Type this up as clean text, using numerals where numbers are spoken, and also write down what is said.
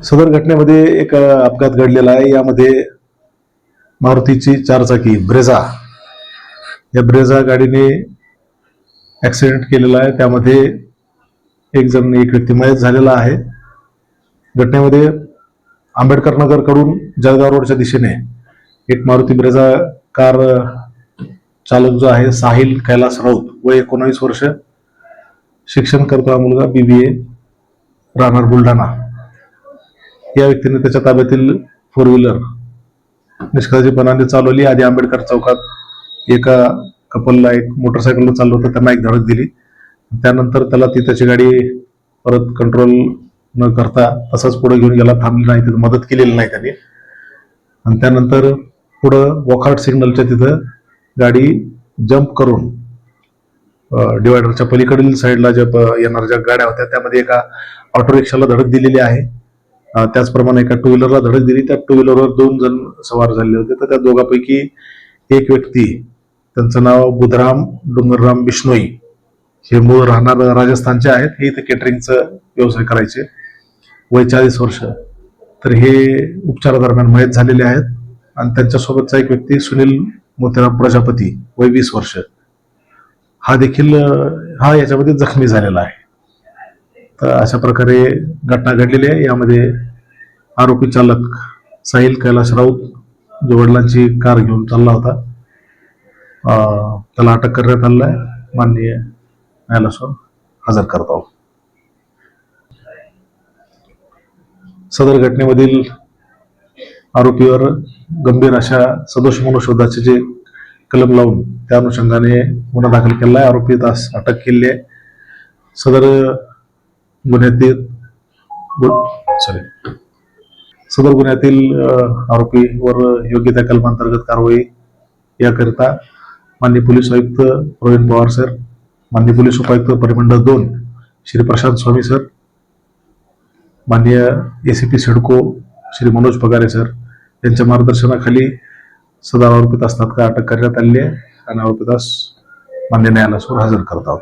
सदर घटनेमध्ये एक अपघात घडलेला आहे. यामध्ये मारुतीची चारचाकी ब्रेझा, या ब्रेझा गाडीने ऍक्सिडेंट केलेला आहे. त्यामध्ये एक व्यक्ती मयत झालेला आहे. घटनेमध्ये आंबेडकर नगर कडून जळगाव रोडच्या दिशेने एक मारुती ब्रेझा कार चालक जो आहे साहिल कैलास राऊत, वय 19 वर्ष, शिक्षण करतो हा मुलगा, BBA, राहणार बुलढाणा, या व्यक्तीने त्याच्या ताब्यातील 4 व्हीलर निष्काळजीपणाने चालवली. आधी आंबेडकर चौकात एका कपलला एक मोटरसायकलवर चाललं होतं, त्यांना एक धडक दिली. त्यानंतर त्याला त्याची गाडी परत कंट्रोल न करता तसाच पुढे घेऊन गेला, थांबली नाही, तिथं मदत केलेली नाही त्यांनी. आणि त्यानंतर पुढं वॉकआउट सिग्नलच्या तिथं गाडी जम्प करून डिवायडरच्या पलीकडील साईडला ज्या येणाऱ्या ज्या गाड्या होत्या त्यामध्ये एका ऑटो रिक्षाला धडक दिलेली आहे. त्याचप्रमाणे एका 2 व्हीलरला धडक दिली. त्या 2 व्हीलरवर 2 जण सवार झाले होते. तर त्या दोघांपैकी एक व्यक्ती, त्यांचं नाव बुधराम डोंगरराम बिश्नोई, हे मूळ राहणार राजस्थानचे आहेत. हे इथं केटरिंगचं व्यवसाय करायचे, वय 40 वर्ष. तर हे उपचारादरम्यान मयत झालेले आहेत. आणि त्यांच्यासोबतचा एक व्यक्ती सुनील मोतीराम प्रजापती, वय 20 वर्ष, हा देखील याच्यामध्ये जखमी झालेला आहे. तर अशा प्रकारे घटना घडलेली आहे. यामध्ये आरोपी चालक साहिल कैलास राऊत, जो वडिलांची कार घेऊन चालला होता, त्याला अटक करण्यात आलेला आहे. माननीय न्यायालयासमोर हजर करत आहोत. सदर घटनेमधील आरोपीवर गंभीर अशा सदोष मनुष्यवधाचे जे कलम लावून त्या अनुषंगाने गुन्हा दाखल केला आहे. आरोपीस अटक केली आहे. सदर गुन्ह्यातील आरोपीवर योग्य त्या कलमांतर्गत कारवाई याकरिता माननीय पोलीस आयुक्त प्रवीण पवार सर, माननीय पोलीस उपायुक्त परिमंडळ 2 श्री प्रशांत स्वामी सर, माननीय ACP सिडको श्री मनोज पगारे सर यांच्या मार्गदर्शनाखाली सदर आरोपित तात्काळ अटक करण्यात आली आहे आणि आरोपितास मान्य न्यायालयासमोर हजर करत आहोत.